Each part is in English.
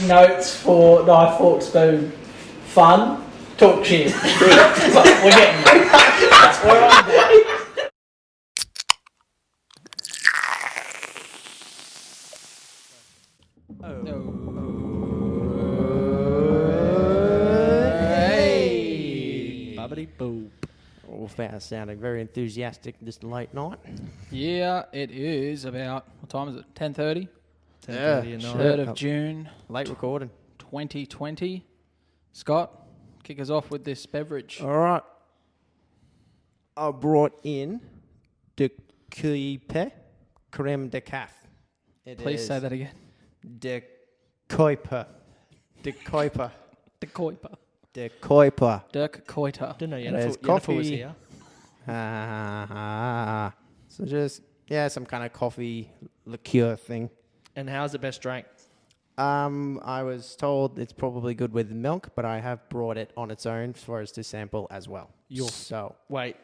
notes for knife, fork, spoon, fun, talk shit. We're getting there. We're on there. Hey! Bubbity boop. Oh, that sounded very enthusiastic this late night. Yeah, it is about, what time is it? 10:30? 10:30 Yeah, at night. 3rd of June, Late recording. 2020. Scott, kick us off with this beverage. All right. I brought in the Kuipe creme de caf. Please say that again. De Kuiper. De Kuiper. De Kuiper. De Kuiper. Dirk Koiter. Didn't know There's Yennefer coffee. was here. So just, some kind of coffee liqueur thing. And how's it best drank? I was told it's probably good with milk, but I have brought it on its own for us to sample as well. So, Wait,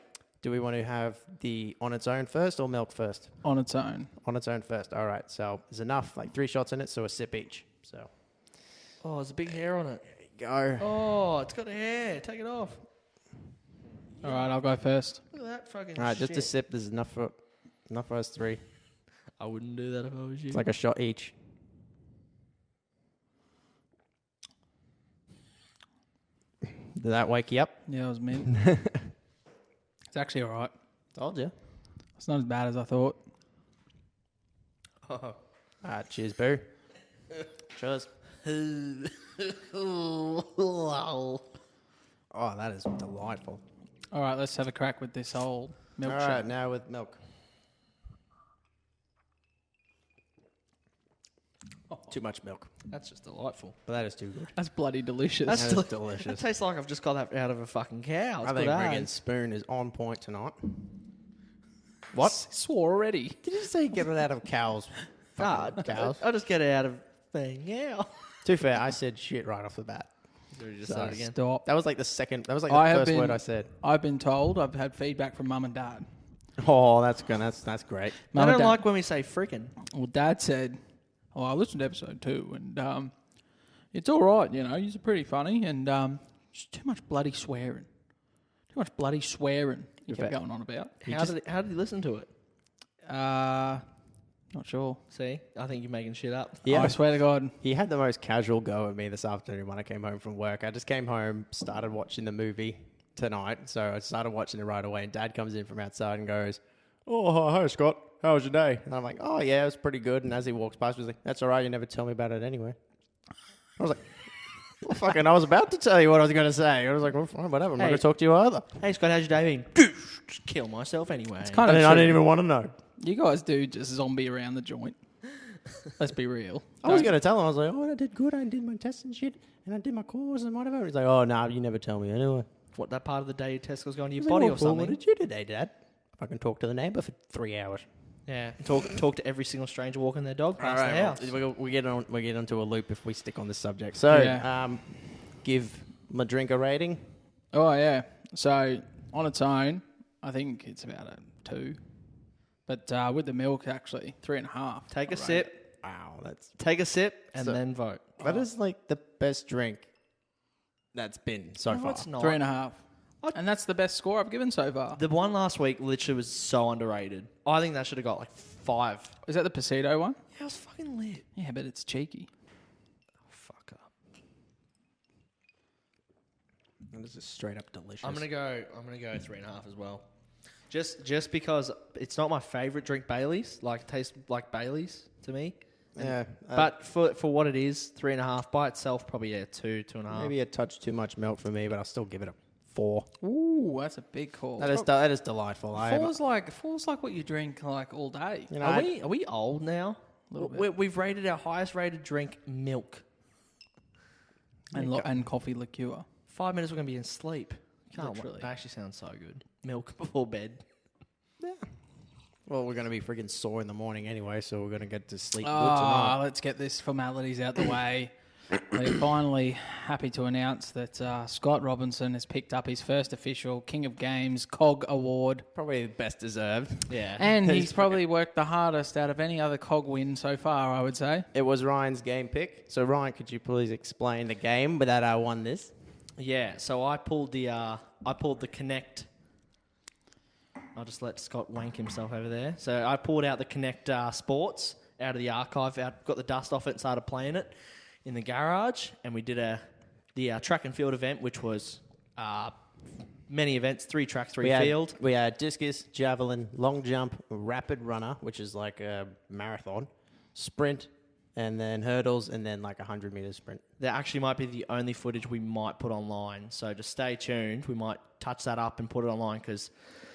do we want to have the on its own first or milk first? On its own. On its own first. All right. So there's enough, like 3 shots in it, so a sip each. So oh, there's a big hair on it. go. Oh, it's got hair. Take it off. All right, I'll go first. Look at that fucking All right, shit. just a sip. There's enough for us 3. I wouldn't do that if I was you. It's like a shot each. Did that wake you up? Yeah, it was mint. It's actually all right. Told you. It's not as bad as I thought. Oh. Cheers, boo. Cheers. Oh, Oh, that is delightful. All right, let's have a crack with this old All milkshake. right, now with milk. Too much milk, that's just delightful. but that is too good. That's bloody delicious. That's That is That delicious. tastes like I've just got that out of a fucking cow. It's I think good friggin' as. spoon is on point tonight. What? Swore already. Did you say get it out of cows? Ah, cows. I just get it out of being cow. To be fair, I said shit right off the bat. Just So- say it again. Stop. That was like the second. That was like I the have first been- word I said. I've been told, I've had feedback from mum and dad. Oh, that's good. That's great. I Mum and don't dad, like when we say frickin'. well, dad said, oh, I listened to episode 2 and it's all right, you know, you're pretty funny and just too much bloody swearing. Too much bloody swearing you kept fair. going on about. How did you listen to it? Not sure. See, I think you're making shit up. Yeah. I swear to God. He had the most casual go at me this afternoon when I came home from work. I just came home, started watching the movie tonight, so I started watching it right away. And Dad comes in from outside and goes, "Oh, hi Scott, how was your day?" And I'm like, "Oh yeah, it was pretty good." And as he walks past, he was like, "That's all right. You never tell me about it anyway." I was like, well, "Fucking, I was about to tell you what I was going to say." I was like, "Well, fine, whatever. I'm not Hey. going to talk to you either." Hey Scott, how's your day been? Just kill myself anyway. It's kind I of didn't true. even want to know. You guys do just zombie around the joint. Let's be real. I was going to tell him. I was like, "Oh, I did good. I did my tests and shit, and I did my course and whatever." He's like, "Oh, no, you never tell me anyway." What, that part of the day your Tesco's going to your I was like, body "Well, or fool, something? What did you do today, Dad? I can talk to the neighbour for 3 hours. Yeah. Talk to every single stranger walking their dog past the house. We get onto a loop if we stick on this subject. So, Yeah. give my drink a rating. Oh, yeah. So, on its own, I think it's about a 2. But with the milk, actually, 3.5. Take a sip. Wow, Take a sip and So- then vote. that is like the best drink that's been so No, far. it's not. 3.5. And that's the best score I've given so far. The one last week literally was so underrated. I think that should have got like 5. Is that the Pasito one? Yeah, it was fucking lit. Yeah, but it's cheeky. Fuck up. This is straight up delicious. I'm gonna go 3.5 as well. Just because it's not my favorite drink, Bailey's. Like it tastes like Bailey's to me. Yeah, But for what it is, 3.5 by itself, probably 2.5. maybe a touch too much milk for me, but I'll still give it a 4. Ooh, that's a big call. That is delightful. Four's like what you drink like all day. You know, Are we old now? Little bit. We've rated our highest rated drink milk. And coffee liqueur. 5 minutes we're gonna be in sleep. Can't Literally. That actually sounds so good. Milk before bed. well, we're going to be freaking sore in the morning anyway, so we're going to get to sleep good Oh, tonight. let's get this formalities out the way. We're finally happy to announce that Scott Robinson has picked up his first official King of Games COG award. Probably best deserved. Yeah. And he's probably worked the hardest out of any other COG win so far, I would say. It was Ryan's game pick. So Ryan, could you please explain the game that I won this? Yeah, so I pulled the Connect. I'll just let Scott wank himself over there. So I pulled out the Connect Sports out of the archive, got the dust off it and started playing it in the garage. And we did the track and field event, which was many events, 3 track, 3 field. We had discus, javelin, long jump, rapid runner, which is like a marathon, sprint, and then hurdles, and then like a 100-meter sprint. There actually might be the only footage we might put online. So just stay tuned. We might touch that up and put it online because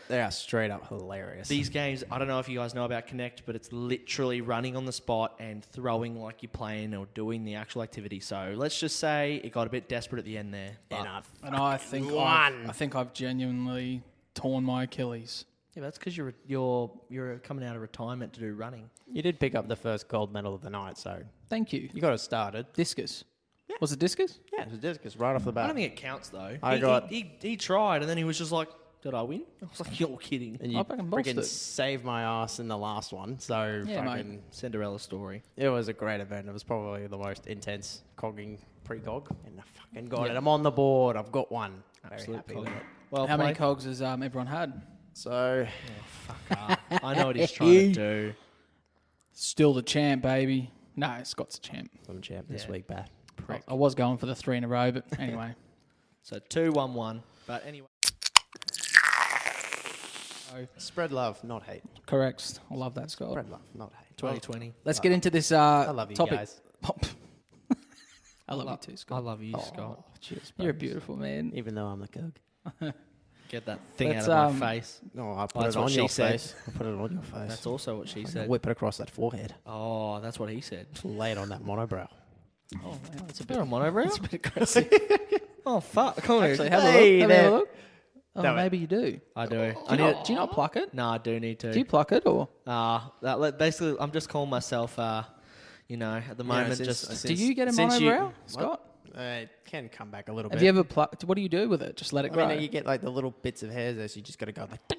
They are straight up hilarious. these games, I don't know if you guys know about Connect, but it's literally running on the spot and throwing like you're playing or doing the actual activity. So let's just say it got a bit desperate at the end there. But And I think I've genuinely torn my Achilles. yeah, that's because you're coming out of retirement to do running. You did pick up the first gold medal of the night, so Thank you. you got it started. Discus. Was it discus? Yeah, it was discus right off the I bat. don't think it counts though. I He tried and then he was just like, "Did I win?" I was like, "You're kidding." And you I fucking bossed freaking it. saved my ass in the last one. So Yeah, fucking, Cinderella story. it was a great event. It was probably the most intense cogging pre-cog, and I fucking got Yeah. it. I'm on the board. I've got one. Very Absolute happy cog. with it. Well, How many played. cogs has everyone had? So I know what he's trying to do. Still the champ, baby. No, Scott's the champ. I'm champ this Yeah. week, Bat. I was going for the 3 in a row, but anyway. So 2-1-1. But anyway. Spread love, not hate. Correct. I love that, Scott. Spread love, not hate. 2020. Let's get into this I love you topic. guys. I love you too, I Scott. love you, Scott. Cheers, You're a bros. beautiful man. Even though I'm the cog. Get that thing Let's, out of my face. No, I put that's it what on she your said. face. I put it on your face. That's also what she said. Whip it across that forehead. Oh, that's what he said. Lay it on that monobrow. Oh, wow, that's a Bit bit. of monobrow? That's a bit aggressive. Oh, fuck. Come on. Actually, have a Hey look. Have there. a look. Oh, No, maybe you do. I do. Do you not pluck it? No, I do need to. Do you pluck it or? Basically, I'm just calling myself, at the moment, since- Do you get a since you- monobrow, Scott? It can come back a little Have bit. you ever plucked? What do you do with it? Just let it grow. I mean, you get like the little bits of hairs there, so you just got to go like.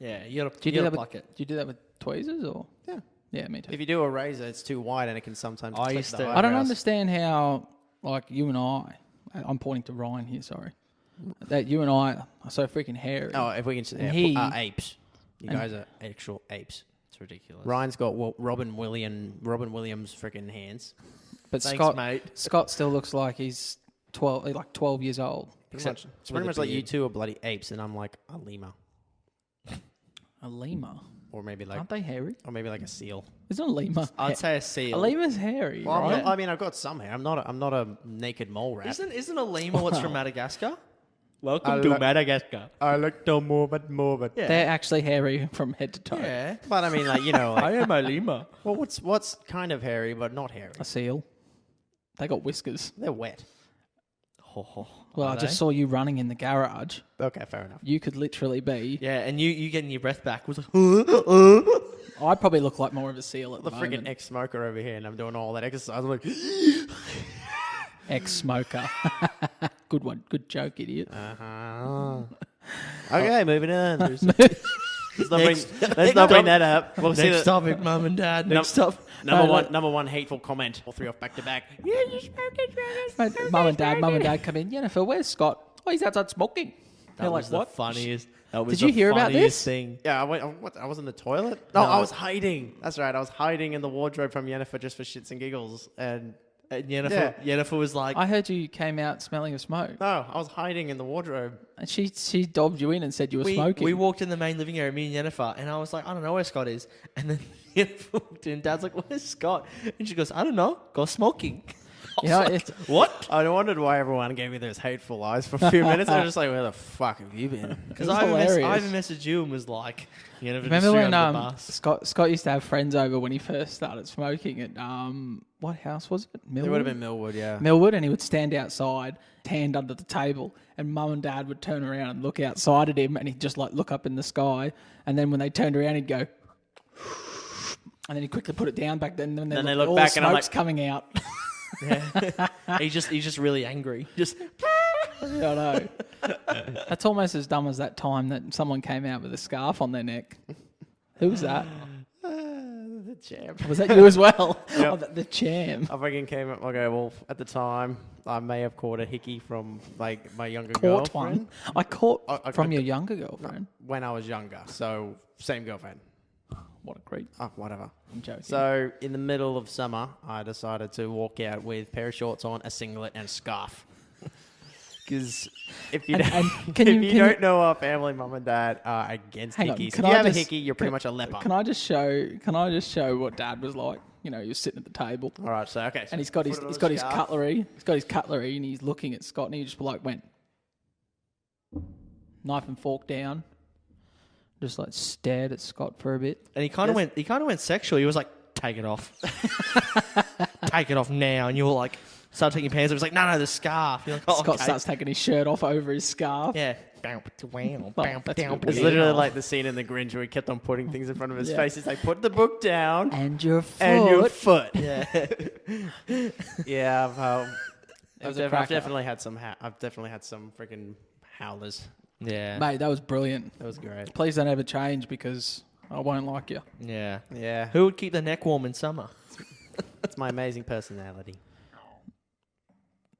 Yeah, you gotta, do you you do gotta that pluck with, it. Do you do that with tweezers or? Yeah. Yeah, me too. If you do a razor, it's too wide and it can sometimes. I clip used the to- I don't eyebrows. understand how, like, you and I'm pointing to Ryan here, sorry, that you and I are so freaking hairy. Oh, if we can, And he- apes. You and- guys are actual apes. It's ridiculous. Ryan's got Robin Williams freaking hands. but Thanks, Scott, mate. Scott still looks like he's 12 years old. Except it's with pretty a much like you beard. two are bloody apes, and I'm like a lemur, A lemur. or maybe like, Aren't they hairy? or maybe like a seal. Isn't a lemur? I'd say a a seal. lemur's hairy, Well, right? I mean, I've got some hair. I'm not a naked mole rat. Isn't a lemur what's from Madagascar? Welcome I to like- Madagascar. I look no morbid. Yeah. They're actually hairy from head to toe. Yeah. But I mean, like I am a lemur. well, what's kind of hairy but not hairy? A seal. They got whiskers. They're wet. Well, I just saw you running in the garage. Okay, fair enough. You could literally be. Yeah, and you getting your breath back was like, I probably look like more of a seal at The the freaking moment. ex-smoker over here, and I'm doing all that exercise. I'm like, Ex-smoker. Good one. Good joke, idiot. okay, moving on. Let's not bring that up. We'll see next the topic, mum and dad. Next topic. number one hateful comment. All 3 off back to back. Mate, Mum and dad come in. Jennifer, where's Scott? Oh, he's outside smoking. They're That like, was what? the funniest. That was Did you the hear about funniest this? thing. Yeah, I was in the toilet. No, No. I was hiding. That's right. I was hiding in the wardrobe from Yennefer just for shits and giggles. And And Yennefer was like, I heard you came out smelling of smoke. no, I was hiding in the wardrobe. And she dobbed you in and said you were smoking. we walked in the main living area, me and Yennefer, and I was like, I don't know where Scott is. And then Yennefer walked in, Dad's like, where's Scott? And she goes, I don't know, go smoking. I You know, was like, it's- what? I wondered why everyone gave me those hateful eyes for a few minutes. I was just like, where the fuck have you been? Because It was I hilarious. even messaged you and was like, Yennefer Remember just when threw under the bus. Scott used to have friends over when he first started smoking at what house was it? Millwood? It would have been Millwood, yeah. Millwood, and he would stand outside, hand under the table, and Mum and Dad would turn around and look outside at him, and he'd just like look up in the sky, and then when they turned around, he'd go, and then he'd quickly put it down back then, and Then they look all back the and I'm smoke's like- coming out. Yeah. he's just really angry. Just I know. That's almost as dumb as that time that someone came out with a scarf on their neck. Who was that? The champ. Was that you as well? Yep. Oh, the champ. I fucking came up. Okay, well, at the time, I may have caught a hickey from like my younger Caught girlfriend. one. I caught I- from I- your younger girlfriend. When I was younger, so same girlfriend. What a creep. Oh, whatever. I'm joking. So in the middle of summer, I decided to walk out with a pair of shorts on, a singlet, and a scarf. Because if you, don't know our family, mum and dad are against Hang on, hickeys. If can you I have a just- hickey, you're pretty much a leper. Can I just show what Dad was like? You know, he was sitting at the table. All right, so okay. And he's got his cutlery. He's got his cutlery, and he's looking at Scott, and he just like went knife and fork down, just like stared at Scott for a bit. and he kind of went sexual. He was like, "Take it off, take it off now." And you were like, start taking your pants off. He's like, "No, the scarf." You're like, "Oh, Scott okay." starts taking his shirt off over his scarf. Yeah. that's a It's bit literally weird. like the scene in The Grinch where he kept on putting things in front of his Yeah. face. He's like, put the book down And your foot. and your foot. Yeah. Yeah, was I've a cracker. definitely had some. I've definitely had some freaking howlers. Yeah. Mate, that was brilliant. That was great. Please don't ever change because I won't like you. Yeah. Yeah, Who would keep the neck warm in summer? it's my amazing personality.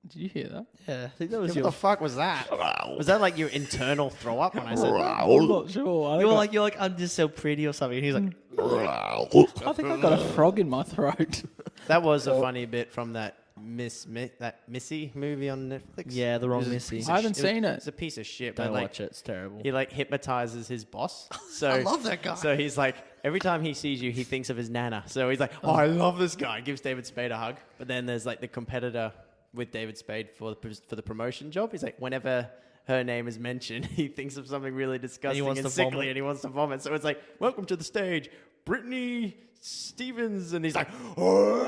Did you hear that? Yeah. I think that was What the fuck was that? Was that like your internal throw up when I said that? I'm not sure. You're like, "I'm just so pretty" or something. And he's like, I think I got a frog in my throat. That was a funny bit from that Missy movie on Netflix. Yeah, the wrong It was a Missy. piece I of haven't seen it. It's a piece of shit. "Don't but like, watch it. It's terrible." he like hypnotizes his boss. So I love that guy. So he's like, every time he sees you, he thinks of his nana. So he's like, "Oh, I love this guy." Gives David Spade a hug. But then there's like the competitor with David Spade for the promotion job. He's like, whenever her name is mentioned, he thinks of something really disgusting wants and to sickly, vomit. and he wants to vomit. So it's like, "Welcome to the stage, Brittany Stevens," and he's like, "Oh."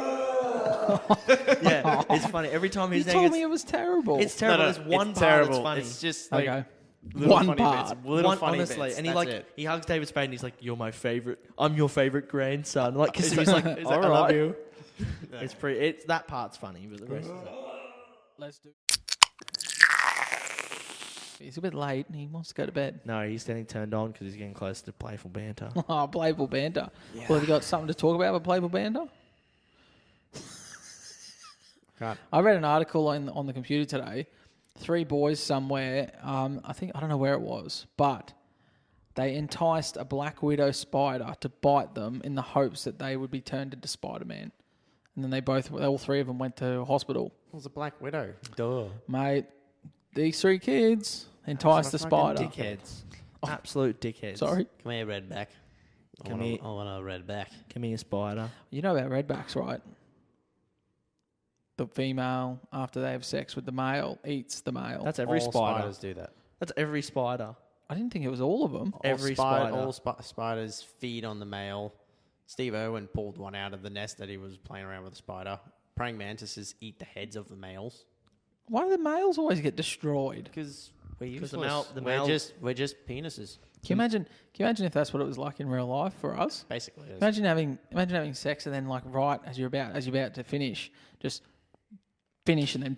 Yeah, it's funny. Every time You his name told gets, me it was terrible. it's terrible. There's one it's part terrible. that's funny. It's just like okay. little One funny part. bits, little One, funny honestly, bits. and he That's like it. he hugs David Spade and he's like, "You're my favorite. I'm your favorite grandson." Like, 'cause He's he's like, he's "All like, "I love right." you." It's pretty. It's that part's funny, but the rest is like, Let's do. He's a bit late and he wants to go to bed. no, he's getting turned on because he's getting close to playful banter. Oh, Playful Banter. Well, have you got something to talk about with Playful Banter? Can't. I read an article on the computer today. 3 boys somewhere, I don't know where it was, but they enticed a black widow spider to bite them in the hopes that they would be turned into Spider-Man. And then all 3 of them went to hospital. It was a Black Widow. Duh. Mate, these 3 kids enticed the spider. Dickheads. Absolute dickheads. Sorry? Come here, Redback. Come here. I want a Redback. Come here, spider. You know about redbacks, right? The female, after they have sex with the male, eats the male. That's every All spider. spiders do that. That's every spider. I didn't think it was all of them. Every spider. All spiders feed on the male. Steve Irwin pulled one out of the nest that he was playing around with a spider. Praying mantises eat the heads of the males Why do the males always get destroyed? because we're 'Cause useless. the male- We're just penises. Can you imagine if that's what it was like in real life for us? Basically, it is. Imagine having sex and then like right as you're about to finish, just finish and then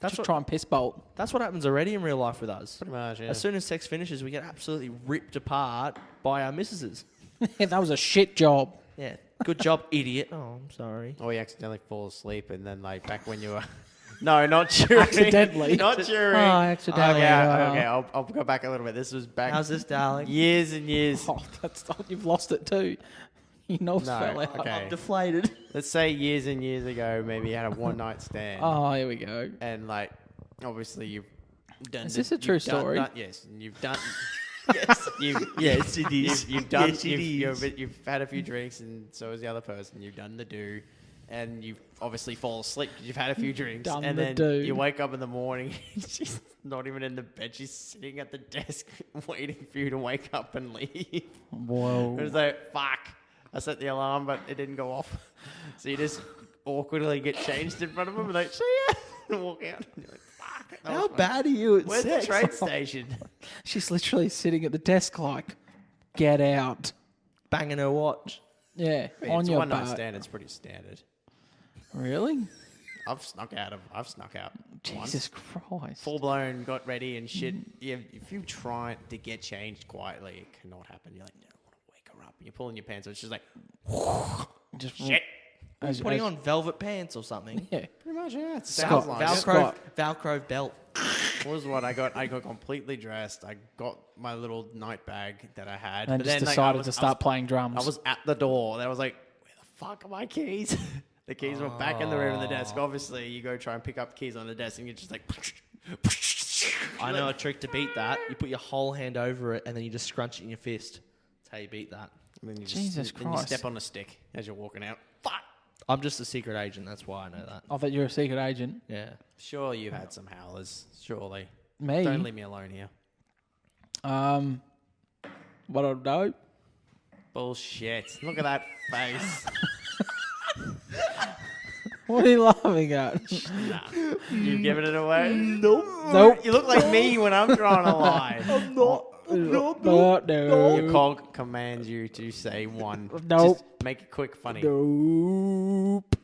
That's just what, try and piss bolt. that's what happens already in real life with us. pretty much. Yeah. As soon as sex finishes, we get absolutely ripped apart by our missuses. That was a shit job. Yeah. Good job, idiot. Oh, I'm sorry. Or you accidentally fall asleep, and then like back when you were. No, not during. Accidentally. Not during. Oh, accidentally. Okay, I'll go back a little bit. This was back How's this, darling? years and years. Oh, you've lost it too. Your nose No, fell out. okay. I'm deflated. Let's say years and years ago, maybe you had a one-night stand, Oh, here we go. and like, obviously you've done. Is this a true story? Yes, and you've done. Yes. You've, Yes, it is. You've done. Yes, it is. You've had a few drinks, and so has the other person. You've done the do, and you obviously fall asleep because you've had a few drinks, Done and the then do. you wake up in the morning. She's not even in the bed. She's sitting at the desk waiting for you to wake up and leave. Whoa. It was like, fuck. I set the alarm, but it didn't go off. So you just awkwardly get changed in front of them and like, see ya, and walk out. And you're like, fuck. that was How fun. bad are you at Where's sex? the train station? She's literally sitting at the desk like, get out. Banging her watch. Yeah, I mean, on it's a your one-night butt. stand. It's pretty standard. Really? I've snuck out. Jesus Once. Christ. Full blown, got ready and shit. Yeah, if you try to get changed quietly, it cannot happen. You're like, no, I want to wake her up. And you're pulling your pants, so it's just like, Just shit. As, Putting as- on velvet pants or something. Yeah. Pretty much, yeah. It Scott, sounds like Val- it. Scott. Velcro belt. What was what I got? I got completely dressed. I got my little night bag that I had. And but just then, decided like, to start playing drums. I was at the door. And I was like, where the fuck are my keys? The keys were back in the room of the desk. Obviously, you go try and pick up keys on the desk, and you're just like. I know a trick to beat that. You put your whole hand over it, and then you just scrunch it in your fist. That's how you beat that. And then you Jesus then you Christ. step on a stick as you're walking out. Fuck. I'm just a secret agent. That's why I know that. I thought you were a secret agent. Yeah. Sure, you've had some howlers. Surely. Me? Don't leave me alone here. What I do? Bullshit. Look at that face. What are you laughing at? Nah. You've given it away? Nope. You look like me when I'm trying to lie. No. Your cog commands you to say one. Nope. Just make it quick, funny. Nope.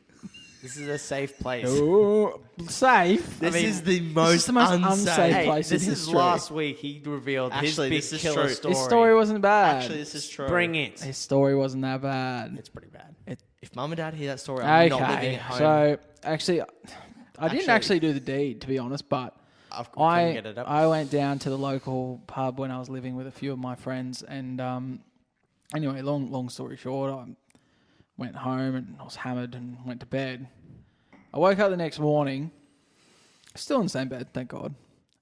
This is a safe place. Nope. Safe. This is the This most, is the most unsafe Hey, place in this is history. last week. He revealed Actually, his this big is killer true. story. His story wasn't bad. Actually, this is true. Bring it. His story wasn't that bad. It's pretty bad. If mum and dad hear that story, I'm not living Okay, at home. so actually, I didn't Actually- actually do the deed, to be honest, but I couldn't get it up. I went down to the local pub when I was living with a few of my friends, and anyway, long story short, I went home and I was hammered and went to bed. I woke up the next morning, still in the same bed, thank God.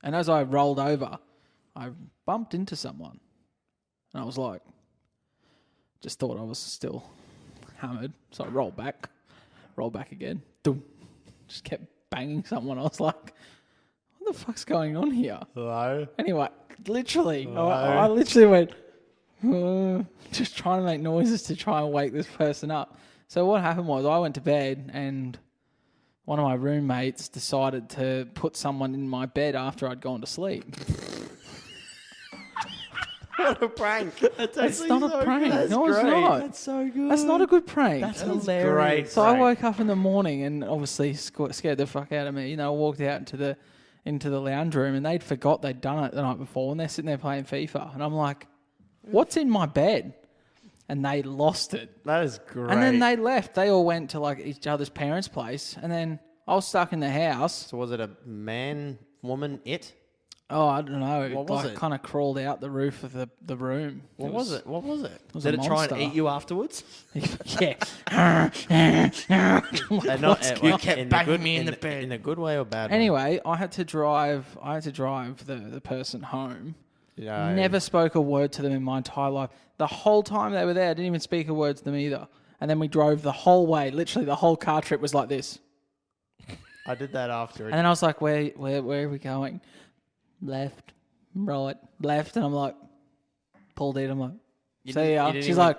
And as I rolled over, I bumped into someone, and I was like, just thought I was still hammered, so I rolled back again. Doom. Just kept banging someone. I was like, what the fuck's going on here? Hello? Anyway, literally, I literally went, just trying to make noises to try and wake this person up. So what happened was I went to bed and one of my roommates decided to put someone in my bed after I'd gone to sleep. What a prank. It's not a prank. No, it's not. That's so good. That's not a good prank. That's That's hilarious. great. So I woke up in the morning and obviously scared the fuck out of me. You know, I walked out into the lounge room and they'd forgot they'd done it the night before and they're sitting there playing FIFA. And I'm like, what's in my bed? And they lost it. That is great. And then they left. They all went to like each other's parents' place. And then I was stuck in the house. So was it a man, woman, it? Oh, I don't know. What was it? Kind of crawled out the roof of the room. What was it? It was Did a it try and monster. eat you afterwards? Yeah. They're not, You kept banging me in the bed. bed. In a good way or bad way? Anyway, I had to drive the person home. Yeah. Never spoke a word to them in my entire life. The whole time they were there, I didn't even speak a word to them either. And then we drove the whole way. Literally, the whole car trip was like this. I did that after. And then I was like, where are we going? Left, right, left. And I'm like, pulled in. I'm like, see ya. She's like,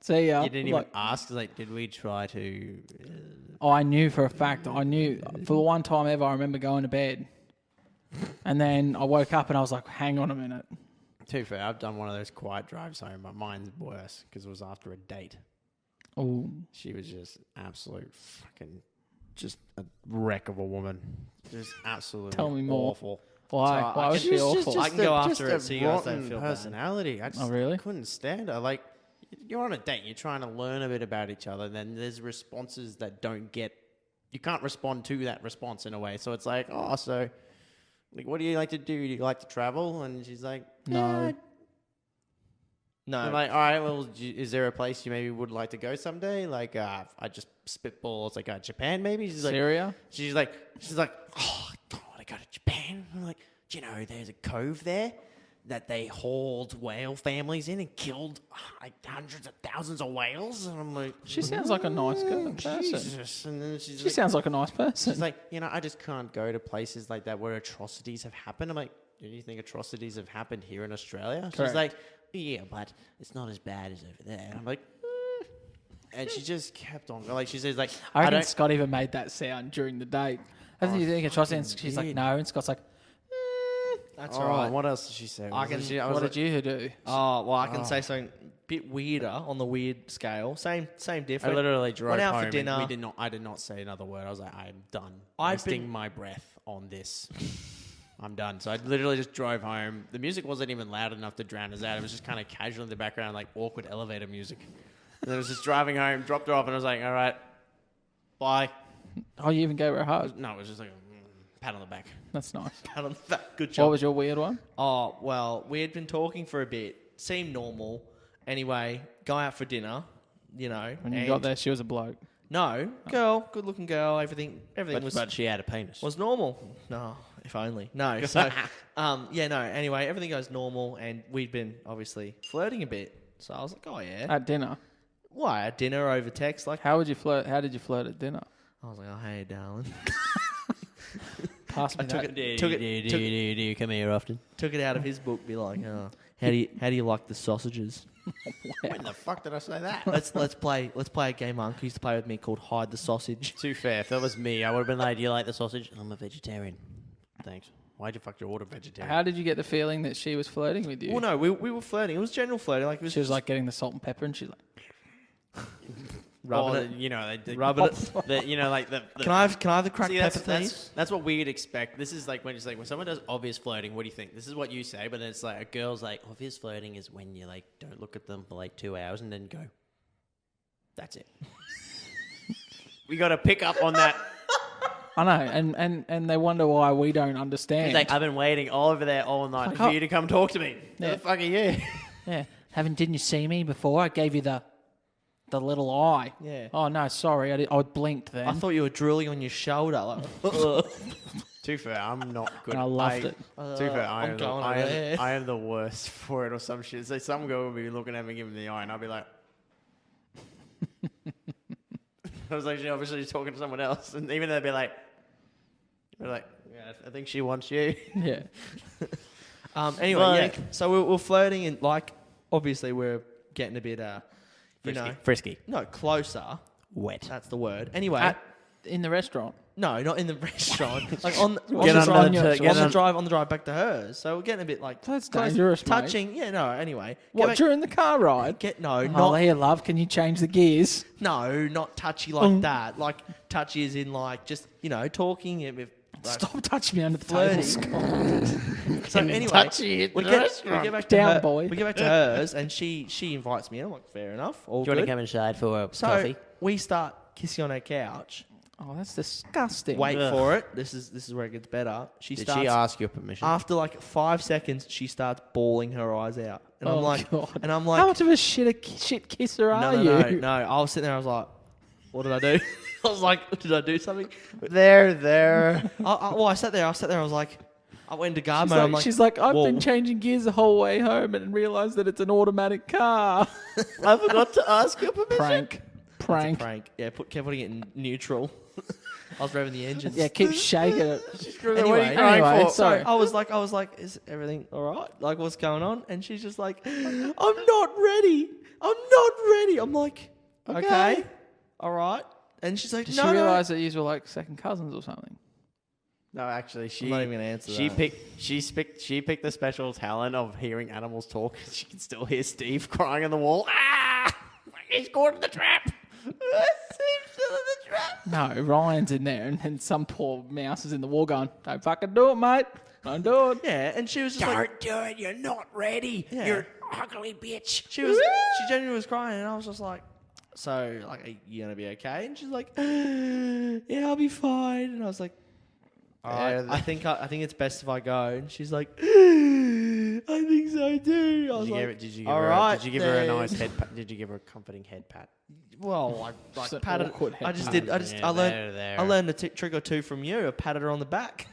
see ya. You didn't I'm even like, ask. Like, did we try to? oh, I knew for a fact. I knew for the one time ever. I remember going to bed, and then I woke up and I was like, hang on a minute. To be fair, I've done one of those quiet drives home, but mine's worse because it was after a date. Oh, She was just absolute fucking, just a wreck of a woman. Just absolutely Tell me more. awful. why? So Why was she awful? I can go after it a so you guys don't rotten feel bad. personality. I just Oh, really? couldn't stand her. Like, you're on a date, you're trying to learn a bit about each other, then there's responses that don't get, you can't respond to that response in a way. So it's like, oh, so, like, what do you like to do? Do you like to travel? And she's like, No. No. I'm like, all right, well, is there a place you maybe would like to go someday? Like, I just spitball. It's like Japan, maybe. She's like, Syria? she's like, oh, I want to go to Japan. I'm like, do you know there's a cove there that they hauled whale families in and killed like hundreds of thousands of whales? And I'm like, She sounds like a nice person. Jesus. And then She sounds like a nice person. she's like, I just can't go to places like that where atrocities have happened. I'm like, do you think atrocities have happened here in Australia? Correct. She's like, yeah, but it's not as bad as over there. And I'm like, and she just kept on. Like, she says, like, I reckon don't. Scott even made that sound during the date. I think you think atrocity, and she's like, did. no, and Scott's like, That's all right. What else did she say? I can- What did you do? Oh, well, I can say something a bit weirder on the weird scale. Same I different. literally drove Went out home for dinner. and I did not say another word. I was like, I'm done I've wasting been- my breath on this. I'm done. So I literally just drove home. The music wasn't even loud enough to drown us out. It was just kind of casual in the background, like awkward elevator music. And I was just driving home, dropped her off, and I was like, all right, bye. Oh, you even gave her a hug. No, it was just like a pat on the back. That's nice. Pat on the back. Good job. What was your weird one? Oh, well, we had been talking for a bit. Seemed normal. Anyway, go out for dinner, you know. When you and- got there, she was a bloke. No, girl, good-looking girl. Everything But she had a penis. was normal. No, if only. No. So, yeah, no. Anyway, everything goes normal, and we'd been obviously flirting a bit. So I was like, oh yeah. At dinner. Why? At dinner over text, like. How would you flirt? How did you flirt at dinner? I was like, oh hey, darling. Pass me that. Do took you come here often? Took it out of his book. Be like, oh, how do you like the sausages? When the fuck did I say that? let's play a game Uncle used to play with me called Hide the Sausage. Too fair. If that was me, I would have been like, do you like the sausage? I'm a vegetarian. Thanks. Why'd you fuck your order vegetarian? How did you get the feeling that she was flirting with you? Well, no, we were flirting. It was general flirting. Like it was She was just like getting the salt and pepper, and she's like, rubbing Oh, it. you know, Rubbing it. you know, like the Can I have the cracked See, pepper, please? that's what we'd expect. This is like when it's like when someone does obvious flirting, what do you think? This is what you say, but then it's like a girl's like, obvious flirting is when you like don't look at them for like 2 hours and then go. That's it. We got to pick up on that. I know, and they wonder why we don't understand. He's like, I've been waiting all over there all night for you to come talk to me. Who Yeah. the fuck are you? yeah, didn't you see me before? I gave you the little eye. Yeah. Oh no, sorry, I blinked then. I thought you were drooling on your shoulder. Like, Too fair, I'm not good. And I loved it. Too fair, I'm going over there. I am the worst for it or some shit. So some girl will be looking at me, giving me the eye, and I'll be like, I was actually obviously talking to someone else, and even they'd be like, yeah, I think she wants you. yeah. anyway, Like- yeah. So we're flirting, and like obviously we're getting a bit Frisky. no, closer. Wet. That's the word. Anyway, In the restaurant. no, not in the restaurant. Like on the drive back to hers. So we're getting a bit like That's close, dangerous, mate. touching. Yeah, no. Anyway, What, during the car ride? not Here, love, can you change the gears? no, not touchy like that. Like touchy is in like just talking. Stop touching me under the table, flirting. Scott. So anyway, touchy at we the get restaurant. back to Down, her, boy. We get back to hers, and she invites me in. I'm like, fair enough. All Do you want good. to come inside for a So coffee? we start kissing on her couch. Oh, that's disgusting. Wait Ugh. for it. This is where it gets better. Did she ask your permission? After like 5 seconds, she starts bawling her eyes out, and Oh, I'm like, God. how How much of a shit kisser are no, you? no. I was sitting there. I was like, what did I do? I was like, did I do something? There. I sat there. I was like, I went into guard She's mode. like, I'm like, she's like, I've whoa. been changing gears the whole way home and realised that it's an automatic car. I forgot to ask your permission. Prank. Prank. Prank. Yeah, kept putting it in neutral. I was revving the engines. Yeah, keep shaking it. Anyway, so so I was like, is everything all right? Like, what's going on? And she's just like, I'm not ready. I'm like, okay, all right. And she's like, Did no, she no. realise that you were like second cousins or something? No, actually, I'm not even gonna answer that. She picked the special talent of hearing animals talk. She can still hear Steve crying on the wall. Ah! He's caught in the trap. Steve's still in the trap. No, Ryan's in there and some poor mouse is in the wall going, don't fucking do it, mate. Don't do it. Yeah, and she was just like, Don't do it. You're not ready. Yeah. You're an ugly bitch. she genuinely was crying, and I was just like, so, like, are you gonna be okay? And she's like, yeah, I'll be fine. And I was like, all right, I think it's best if I go. And she's like, I think so too. I was Did you like, give her a nice head pat? Did you give her a comforting head pat? well, Just an like patted. awkward head I just pat. did. Yeah, I learned a trick or two from you. I patted her on the back.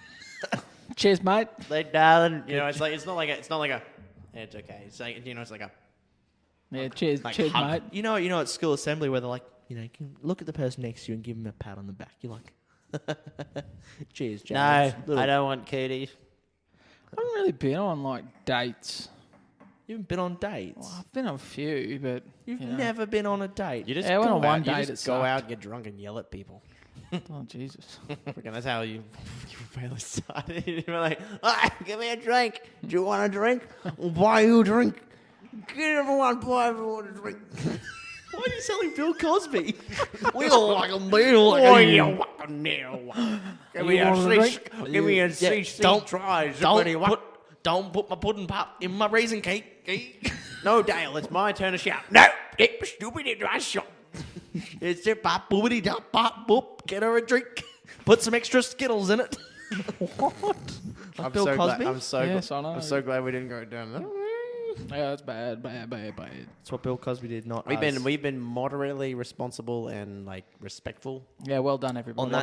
Cheers, mate. Like, darling, it's not like a. It's okay. It's like it's like a. Yeah, cheers, Like cheers, hug. mate. You know, at school assembly where they're like, you can look at the person next to you and give them a pat on the back. You're like, cheers, James. No, I don't want cooties. I haven't really been on like dates. You haven't been on dates. Well, I've been on a few, but You've you know. never been on a date. You just Yeah, I went go on one out, you date, just it go sucked. out, get drunk, and yell at people. Oh Jesus! Freaking, that's how you really started. You were like, give me a drink. Do you want a drink? I'll buy you a drink. Get everyone, buy everyone a drink. Why are you selling Bill Cosby? We all like a meal. Oh, you fucking nail. Give me a want a cease. Give me a cease. Don't try. Don't put my pudding pop in my raisin cake. No, Dale, it's my turn to shout. No, get stupid into my shop. It's a pop boobity dop pop boop. Get her a drink. Put some extra Skittles in it. What? I'm Bill so Cosby? glad. Yes, I know. I'm so glad we didn't go down that. Yeah, that's bad. That's what Bill Cosby did, not We've us. been moderately responsible and like respectful. Yeah, well done, everybody.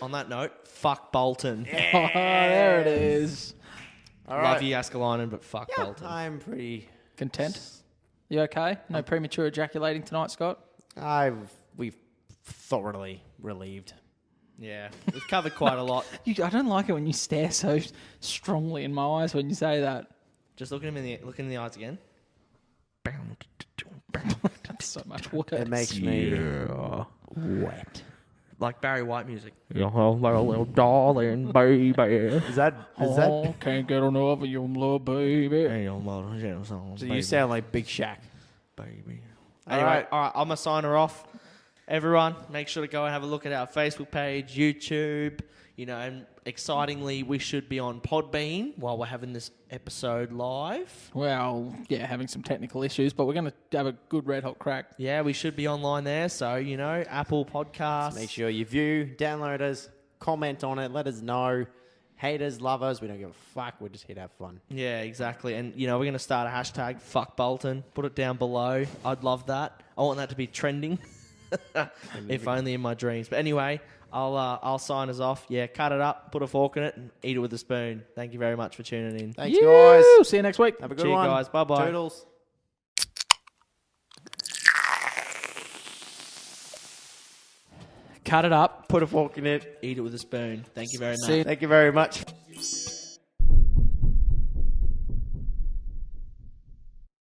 On that note, fuck Bolton. Oh, there it is. Love you, Askelainen, but fuck Yeah, Bolton. I'm pretty. Content? You okay? No premature ejaculating tonight, Scott? We've thoroughly relieved. Yeah, we've covered quite a lot. I don't like it when you stare so strongly in my eyes when you say that. Just look him in the eyes again. That's so much work. It makes me wet. Like Barry White music. little darling baby. Is that? Oh, can't get enough of your love, baby. So you sound like Big Shaq. Baby. All Anyway, right. all right, I'm going to sign her off. Everyone, make sure to go and have a look at our Facebook page, YouTube. You know, and excitingly, we should be on Podbean while we're having this episode live. Well, yeah, having some technical issues, but we're going to have a good red hot crack. Yeah, we should be online there. So, you know, Apple Podcasts. Make sure you view, download us, comment on it, let us know. Haters, lovers, we don't give a fuck. We're just here to have fun. Yeah, exactly. And, you know, we're going to start a hashtag, fuck Bolton. Put it down below. I'd love that. I want that to be trending. If only in my dreams. But anyway, I'll sign us off. Yeah, cut it up, put a fork in it, and eat it with a spoon. Thank you very much for tuning in. Thanks, guys. See you next week. Have a good Cheers, one. guys. Bye-bye. Toodles. Cut it up. Put a fork in it. Eat it with a spoon. Thank you very much. See you Thank you very much.